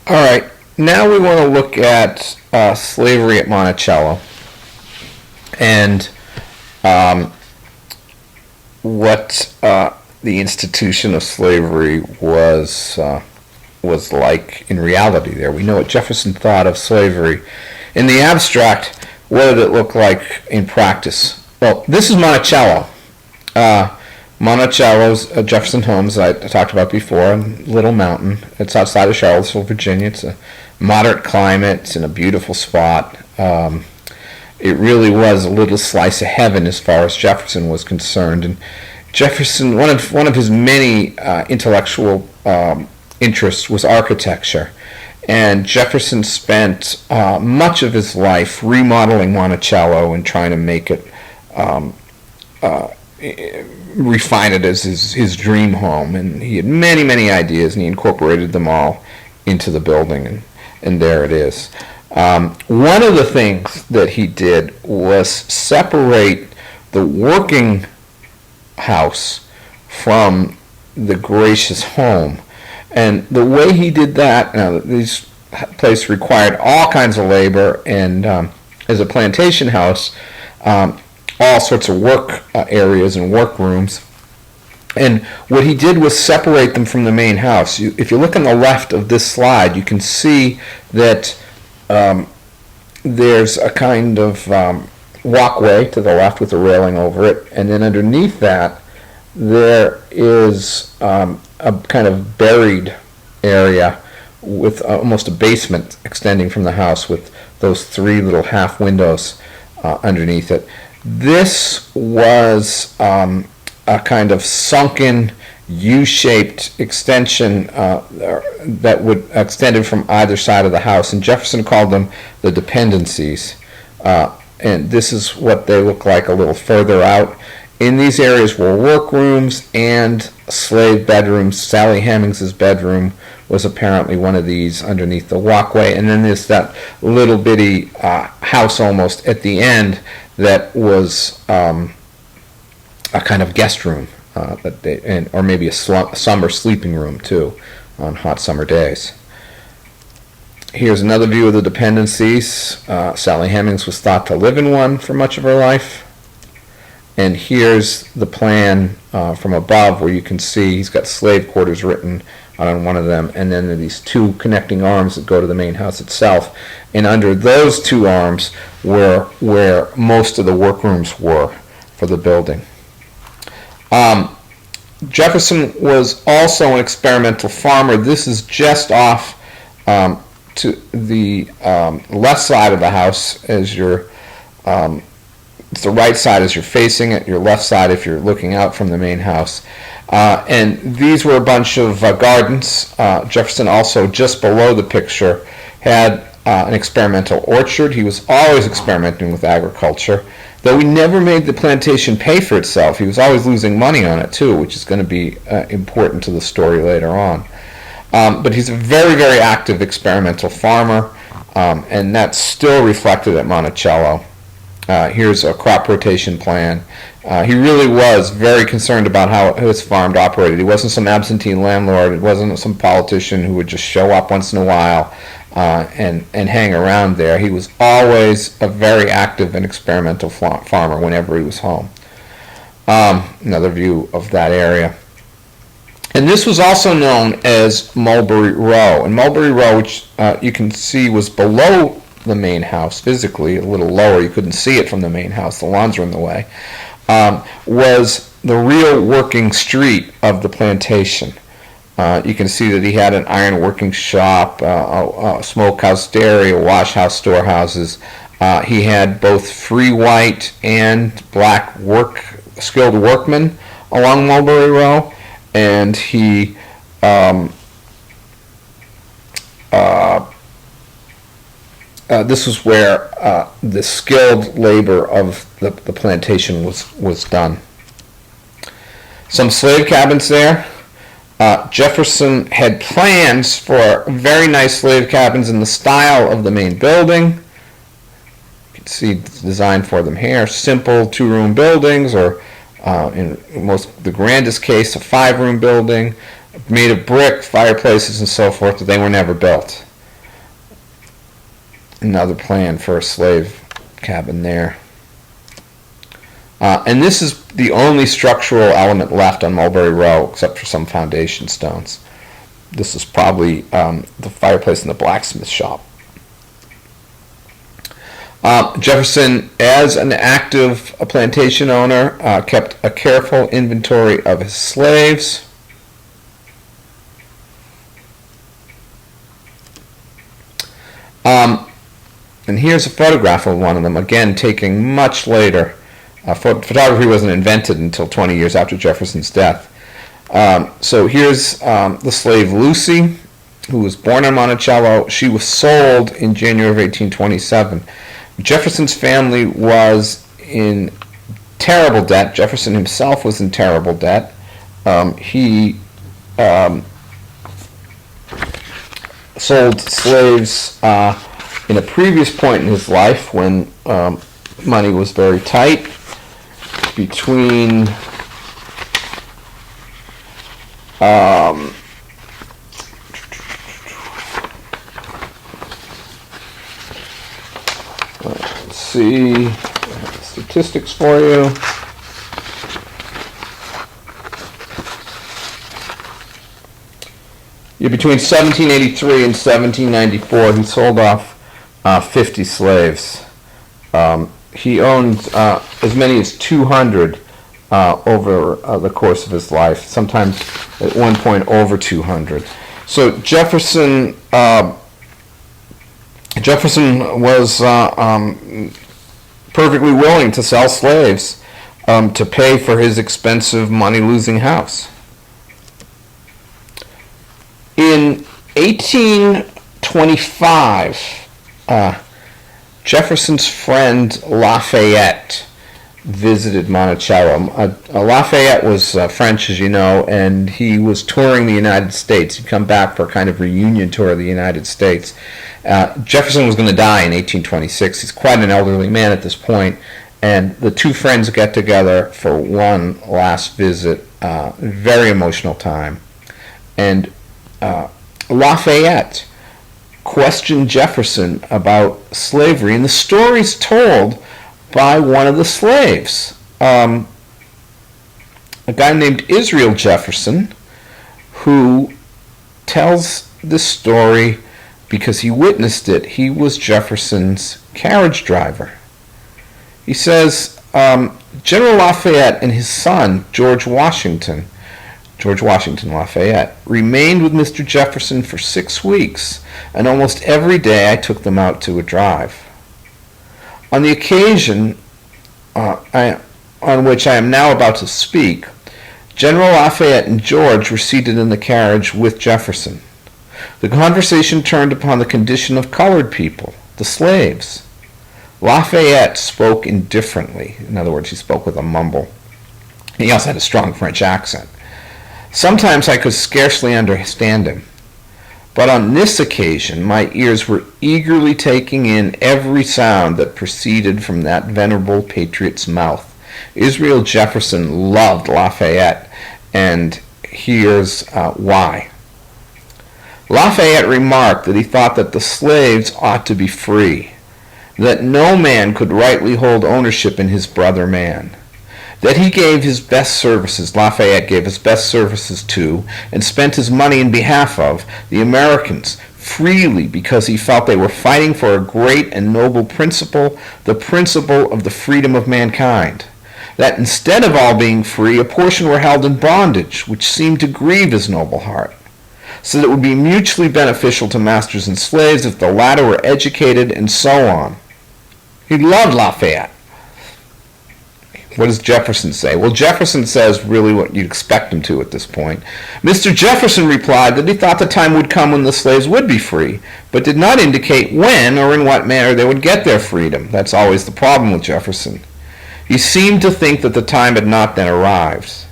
All right, now we want to look at slavery at Monticello and um, what the institution of slavery was like in reality. There, we know what Jefferson thought of slavery in the abstract. What did it look like in practice? Well, this is Monticello. Monticello's Jefferson Homes, I talked about before, Little Mountain. It's outside of Charlottesville, Virginia. It's a moderate climate. It's in a beautiful spot. It really was a little slice of heaven as far as Jefferson was concerned. And Jefferson, one of his many intellectual interests was architecture. And Jefferson spent much of his life remodeling Monticello and trying to make it refine it as his dream home. And he had many, many ideas, and he incorporated them all into the building, and there it is. One of the things that he did was separate the working house from the gracious home. And the way he did that, now these places required all kinds of labor, and as a plantation house, all sorts of work areas and work rooms. And what he did was separate them from the main house. If you look on the left of this slide, you can see that there's a kind of walkway to the left with a railing over it, and then underneath that there is a kind of buried area with almost a basement extending from the house with those three little half windows underneath it. This was a kind of sunken U-shaped extension that would extended from either side of the house, and Jefferson called them the dependencies. And this is what they look like a little further out. In these areas were workrooms and slave bedrooms. Sally Hemings's bedroom was apparently one of these underneath the walkway, and then there's that little bitty house almost at the end that was a kind of guest room, or maybe a summer sleeping room too, on hot summer days. Here's another view of the dependencies. Sally Hemings was thought to live in one for much of her life. And here's the plan from above, where you can see he's got slave quarters written on one of them, and then there are these two connecting arms that go to the main house itself. And under those two arms were where most of the workrooms were for the building. Jefferson was also an experimental farmer. This is just off to the left side of the house as you're it's the right side as you're facing it, your left side if you're looking out from the main house. And these were a bunch of gardens. Jefferson also, just below the picture, had an experimental orchard. He was always experimenting with agriculture, though he never made the plantation pay for itself. He was always losing money on it too, which is going to be important to the story later on. But he's a very, very active experimental farmer, and that's still reflected at Monticello. Here's a crop rotation plan. He really was very concerned about how his farm operated. He wasn't some absentee landlord. It wasn't some politician who would just show up once in a while and hang around there. He was always a very active and experimental farmer whenever he was home. Another view of that area. And this was also known as Mulberry Row. And Mulberry Row, which you can see was below the main house physically, a little lower, you couldn't see it from the main house, the lawns were in the way, was the real working street of the plantation. You can see that he had an iron working shop, a smokehouse, dairy, a wash house, storehouses. He had both free white and black skilled workmen along Mulberry Row, and he this was where the skilled labor of the plantation was done. Some slave cabins there. Jefferson had plans for very nice slave cabins in the style of the main building. You can see it's designed for them here. Simple two-room buildings, or in the grandest case, a five-room building made of brick, fireplaces, and so forth, but they were never built. Another plan for a slave cabin there. And this is the only structural element left on Mulberry Row, except for some foundation stones. This is probably the fireplace in the blacksmith shop. Jefferson, as an active plantation owner, kept a careful inventory of his slaves. And here's a photograph of one of them, again taken much later. Photography wasn't invented until 20 years after Jefferson's death. So here's the slave Lucy, who was born in Monticello. She was sold in January of 1827. Jefferson's family was in terrible debt. Jefferson himself was in terrible debt. He sold slaves in a previous point in his life when money was very tight. Between let's see, statistics for you. Yeah, between 1783 and 1794, he sold off 50 slaves. He owned as many as 200 over the course of his life, sometimes at one point over 200. So Jefferson was perfectly willing to sell slaves to pay for his expensive money-losing house. In 1825, Jefferson's friend Lafayette visited Monticello. Lafayette was French, as you know, and he was touring the United States. He'd come back for a kind of reunion tour of the United States. Jefferson was going to die in 1826. He's quite an elderly man at this point, and the two friends get together for one last visit. Very emotional time. And Lafayette questioned Jefferson about slavery, and the story's told by one of the slaves, a guy named Israel Jefferson, who tells this story because he witnessed it. He was Jefferson's carriage driver. He says, General Lafayette and his son, George Washington Lafayette, remained with Mr. Jefferson for 6 weeks, and almost every day I took them out to a drive. On the occasion on which I am now about to speak, General Lafayette and George were seated in the carriage with Jefferson. The conversation turned upon the condition of colored people, the slaves. Lafayette spoke indifferently. In other words, he spoke with a mumble. He also had a strong French accent. Sometimes I could scarcely understand him. But on this occasion, my ears were eagerly taking in every sound that proceeded from that venerable patriot's mouth. Israel Jefferson loved Lafayette, and here's why. Lafayette remarked that he thought that the slaves ought to be free, that no man could rightly hold ownership in his brother man, that he gave his best services, Lafayette gave his best services to, and spent his money in behalf of, the Americans freely because he felt they were fighting for a great and noble principle, the principle of the freedom of mankind. That instead of all being free, a portion were held in bondage, which seemed to grieve his noble heart, so that it would be mutually beneficial to masters and slaves if the latter were educated, and so on. He loved Lafayette. What does Jefferson say? Well, Jefferson says really what you'd expect him to at this point. Mr. Jefferson replied that he thought the time would come when the slaves would be free, but did not indicate when or in what manner they would get their freedom. That's always the problem with Jefferson. He seemed to think that the time had not then arrived.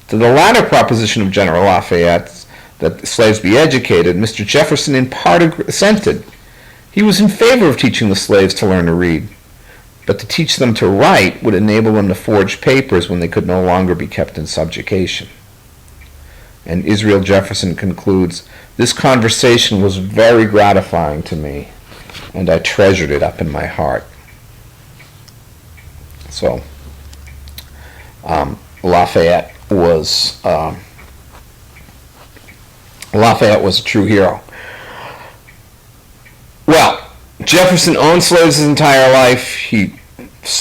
To the latter proposition of General Lafayette, that the slaves be educated, Mr. Jefferson in part assented. He was in favor of teaching the slaves to learn to read, but to teach them to write would enable them to forge papers when they could no longer be kept in subjugation. And Israel Jefferson concludes, this conversation was very gratifying to me. and I treasured it up in my heart. So Lafayette was a true hero. Well, Jefferson owned slaves his entire life. He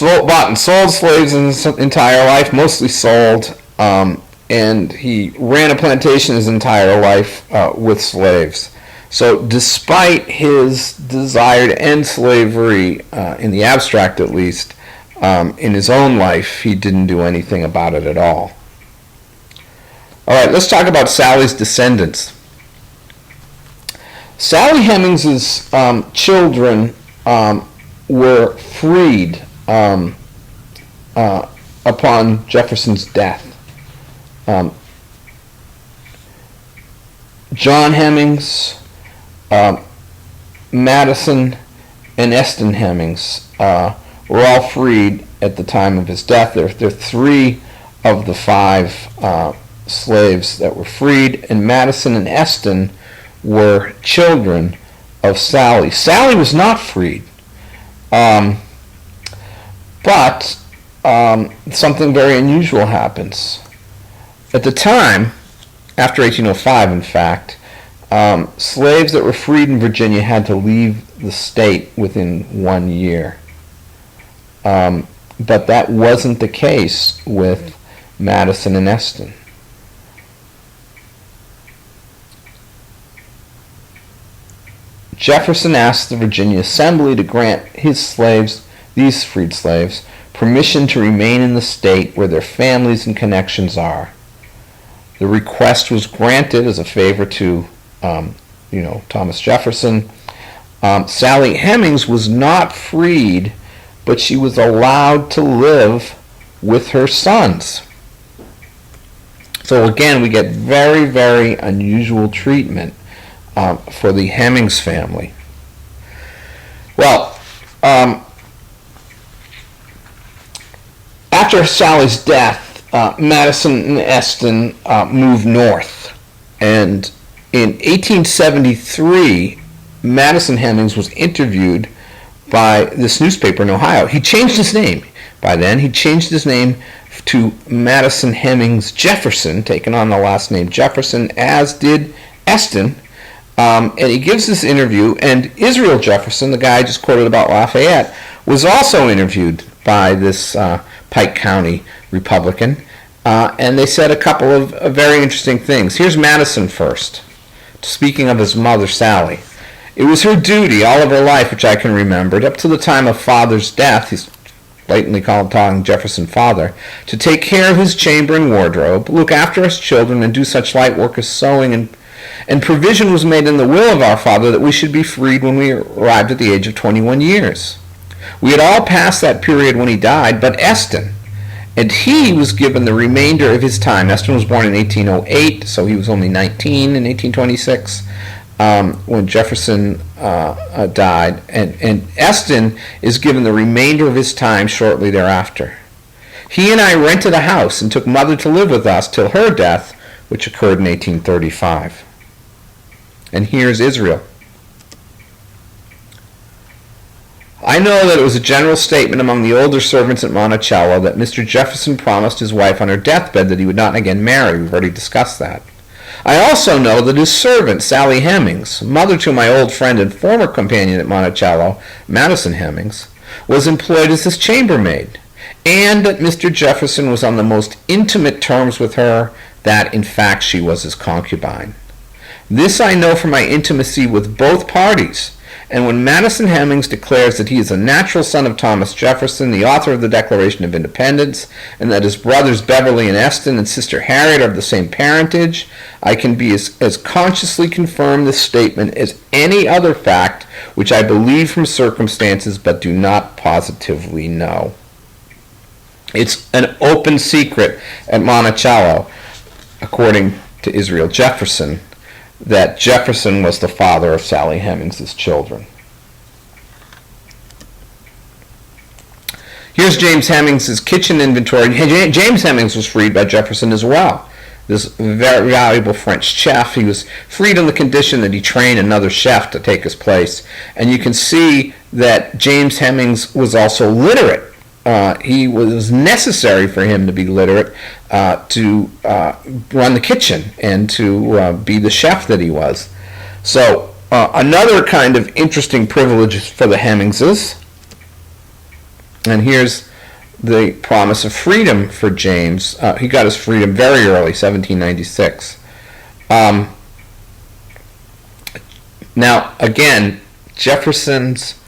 bought and sold slaves his entire life, mostly sold, and he ran a plantation his entire life with slaves. So despite his desire to end slavery, in the abstract at least, in his own life, he didn't do anything about it at all. All right, let's talk about Sally's descendants. Sally Hemings's children were freed upon Jefferson's death. John Hemings, Madison, and Eston Hemings were all freed at the time of his death. They're 3 of the 5 slaves that were freed, and Madison and Eston were children of Sally. Sally was not freed, but something very unusual happens. At the time, after 1805 in fact, slaves that were freed in Virginia had to leave the state within 1 year. But that wasn't the case with Madison and Eston. Jefferson asked the Virginia Assembly to grant these freed slaves, permission to remain in the state where their families and connections are. The request was granted as a favor to, Thomas Jefferson. Sally Hemings was not freed, but she was allowed to live with her sons. So again, we get very, very unusual treatment for the Hemings family. Well, after Sally's death, Madison and Eston moved north, and in 1873, Madison Hemings was interviewed by this newspaper in Ohio. He changed his name. By then, he changed his name to Madison Hemings Jefferson, taking on the last name Jefferson, as did Eston. And he gives this interview, and Israel Jefferson, the guy I just quoted about Lafayette, was also interviewed by this Pike County Republican, and they said a couple of very interesting things. Here's Madison first, speaking of his mother, Sally. It was her duty all of her life, which I can remember, up to the time of father's death, he's blatantly calling Jefferson father, to take care of his chamber and wardrobe, look after his children, and do such light work as sewing, and provision was made in the will of our father that we should be freed when we arrived at the age of 21 years. We had all passed that period when he died, but Eston, and he was given the remainder of his time. Eston was born in 1808, so he was only 19 in 1826 when Jefferson died, and Eston is given the remainder of his time shortly thereafter. He and I rented a house and took mother to live with us till her death, which occurred in 1835. And here's Israel. I know that it was a general statement among the older servants at Monticello that Mr. Jefferson promised his wife on her deathbed that he would not again marry. We've already discussed that. I also know that his servant, Sally Hemings, mother to my old friend and former companion at Monticello, Madison Hemings, was employed as his chambermaid, and that Mr. Jefferson was on the most intimate terms with her, that in fact she was his concubine. This I know from my intimacy with both parties, and when Madison Hemings declares that he is a natural son of Thomas Jefferson, the author of the Declaration of Independence, and that his brothers Beverly and Eston and sister Harriet are of the same parentage, I can be as consciously confirm this statement as any other fact which I believe from circumstances but do not positively know. It's an open secret at Monticello, according to Israel Jefferson, that Jefferson was the father of Sally Hemings' children. Here's James Hemings' kitchen inventory. James Hemings was freed by Jefferson as well. this very valuable French chef. He was freed on the condition that he train another chef to take his place. And you can see that James Hemings was also literate. He was necessary for him to be literate to run the kitchen and to be the chef that he was. So another kind of interesting privilege for the Hemingses. And here's the promise of freedom for James. He got his freedom very early, 1796. Now, again, Jefferson's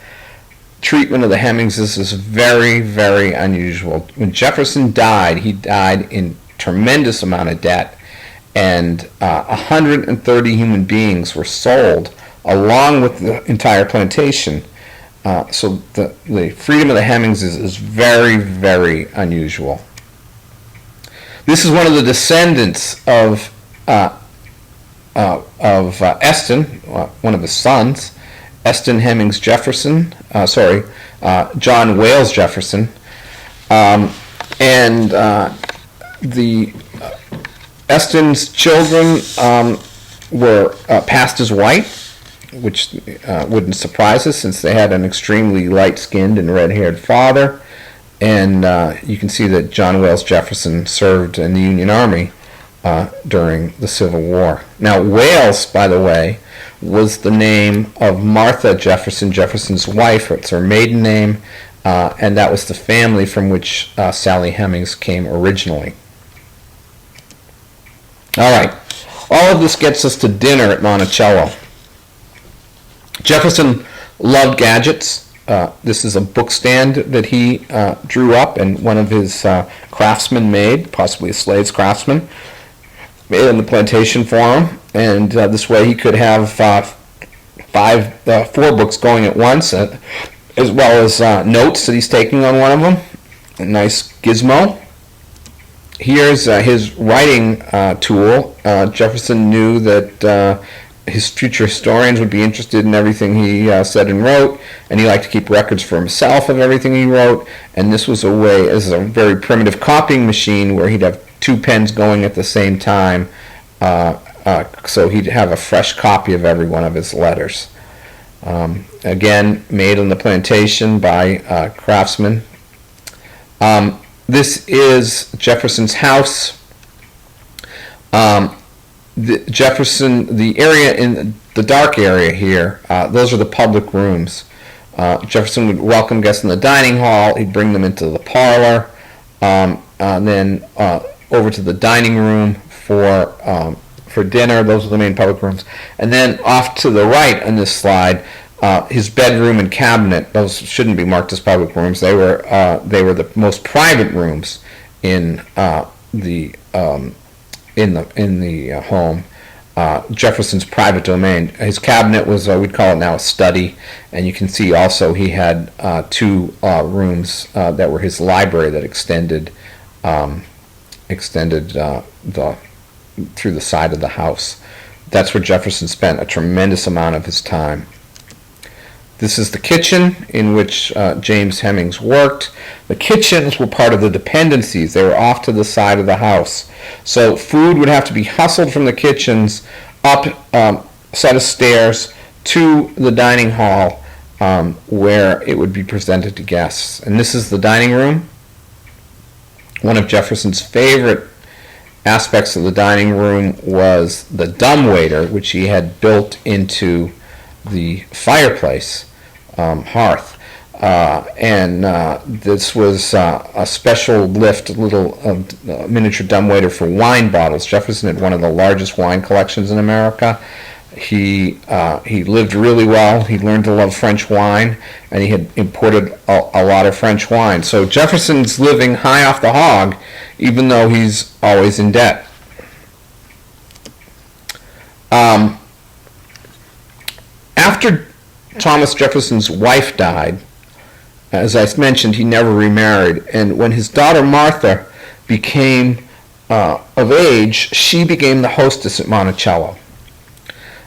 treatment of the Hemingses is very, very unusual. When Jefferson died, he died in tremendous amount of debt, and 130 human beings were sold along with the entire plantation. So the freedom of the Hemingses is very, very unusual. This is one of the descendants of Eston, one of his sons, Eston Hemings Jefferson. John Wales Jefferson, and the Eston's children were passed as white, which wouldn't surprise us since they had an extremely light-skinned and red-haired father. And you can see that John Wales Jefferson served in the Union Army during the Civil War. Now, Wales, by the way, was the name of Martha Jefferson, Jefferson's wife. It's her maiden name, and that was the family from which Sally Hemings came originally. All right, all of this gets us to dinner at Monticello. Jefferson loved gadgets. This is a bookstand that he drew up and one of his craftsmen made, possibly a slave's craftsman, made on the plantation for him. And this way he could have 4 books going at once, as well as notes that he's taking on one of them. A nice gizmo. Here's his writing tool. Jefferson knew that his future historians would be interested in everything he said and wrote, and he liked to keep records for himself of everything he wrote. And this was a way, as a very primitive copying machine, where he'd have 2 pens going at the same time, so he'd have a fresh copy of every one of his letters. Again, made on the plantation by craftsmen. This is Jefferson's house. The area in the dark area here, those are the public rooms. Jefferson would welcome guests in the dining hall. He'd bring them into the parlor, and then over to the dining room for dinner. Those are the main public rooms. And then off to the right on this slide, his bedroom and cabinet. Those shouldn't be marked as public rooms. They were the most private rooms in the home. Jefferson's private domain. His cabinet was, we'd call it now, a study, and you can see also he had 2 rooms that were his library that extended through the side of the house. That's where Jefferson spent a tremendous amount of his time. This is the kitchen in which James Hemings worked. The kitchens were part of the dependencies. They were off to the side of the house. So food would have to be hustled from the kitchens up a set of stairs to the dining hall where it would be presented to guests. And this is the dining room. One of Jefferson's favorite aspects of the dining room was the dumbwaiter, which he had built into the fireplace hearth, and this was a special lift, little miniature dumbwaiter for wine bottles. Jefferson had one of the largest wine collections in America. He lived really well. He learned to love French wine, and he had imported a lot of French wine. So Jefferson's living high off the hog, even though he's always in debt. After Thomas Jefferson's wife died, as I mentioned, he never remarried, and when his daughter Martha became of age, she became the hostess at Monticello.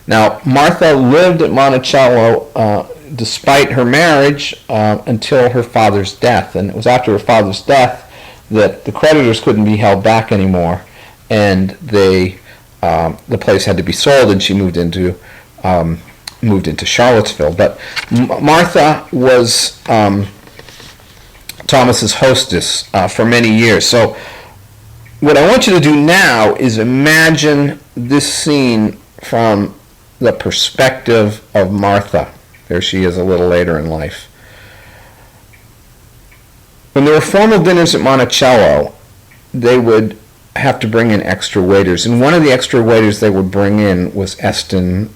Now, Martha lived at Monticello despite her marriage until her father's death, and it was after her father's death that the creditors couldn't be held back anymore, and the place had to be sold, and she moved into Charlottesville. But Martha was Thomas's hostess for many years. So what I want you to do now is imagine this scene from the perspective of Martha. There she is a little later in life. When there were formal dinners at Monticello, they would have to bring in extra waiters, and one of the extra waiters they would bring in was Eston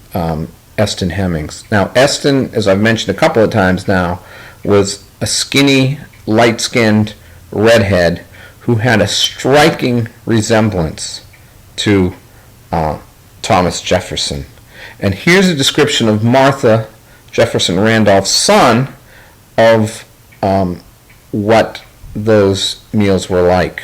Hemmings. Now, Eston, as I've mentioned a couple of times now, was a skinny, light-skinned redhead who had a striking resemblance to Thomas Jefferson. And here's a description of Martha Jefferson Randolph's son of what those meals were like.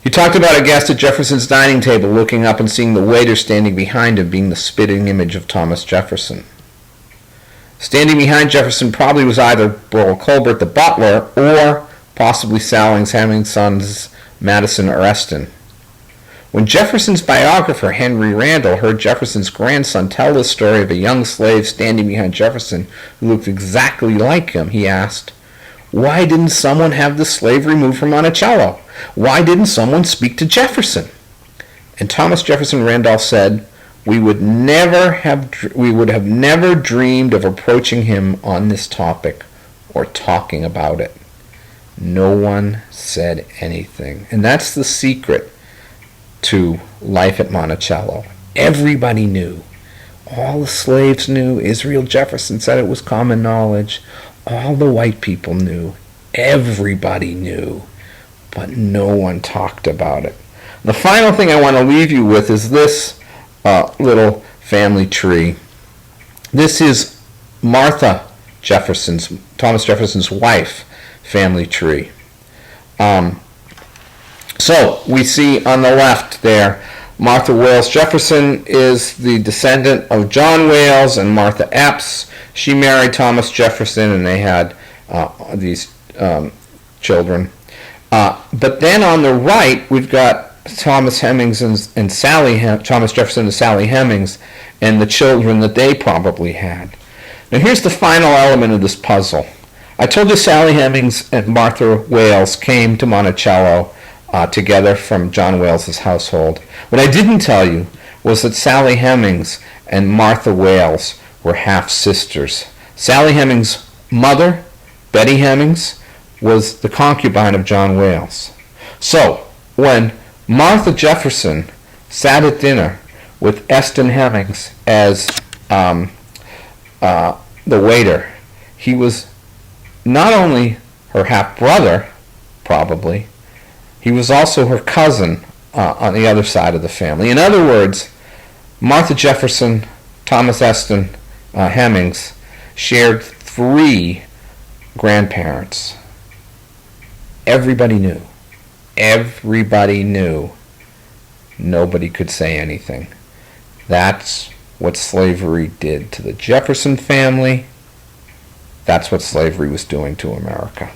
He talked about a guest at Jefferson's dining table looking up and seeing the waiter standing behind him being the spitting image of Thomas Jefferson. Standing behind Jefferson probably was either Burl Colbert, the butler, or possibly Sallings Hemmings' sons Madison or Eston. When Jefferson's biographer, Henry Randall, heard Jefferson's grandson tell the story of a young slave standing behind Jefferson who looked exactly like him, he asked, "Why didn't someone have the slave removed from Monticello? Why didn't someone speak to Jefferson?" And Thomas Jefferson Randolph said, we would have never dreamed of approaching him on this topic or talking about it. No one said anything. And that's the secret to life at Monticello. Everybody knew. All the slaves knew. Israel Jefferson said it was common knowledge. All the white people knew. Everybody knew. But no one talked about it. The final thing I want to leave you with is this little family tree. This is Martha Jefferson's, Thomas Jefferson's wife, family tree. So we see on the left there, Martha Wales Jefferson is the descendant of John Wales and Martha Epps. She married Thomas Jefferson, and they had these children. But then on the right, we've got Thomas Hemmings and Thomas Jefferson and Sally Hemmings, and the children that they probably had. Now here's the final element of this puzzle. I told you Sally Hemmings and Martha Wales came to Monticello together from John Wales's household. What I didn't tell you was that Sally Hemmings and Martha Wales were half-sisters. Sally Hemmings' mother, Betty Hemmings, was the concubine of John Wales. So, when Martha Jefferson sat at dinner with Eston Hemmings as the waiter, he was not only her half-brother, probably, he was also her cousin on the other side of the family. In other words, Martha Jefferson, Thomas Eston Hemmings shared 3 grandparents. Everybody knew. Everybody knew. Nobody could say anything. That's what slavery did to the Jefferson family. That's what slavery was doing to America.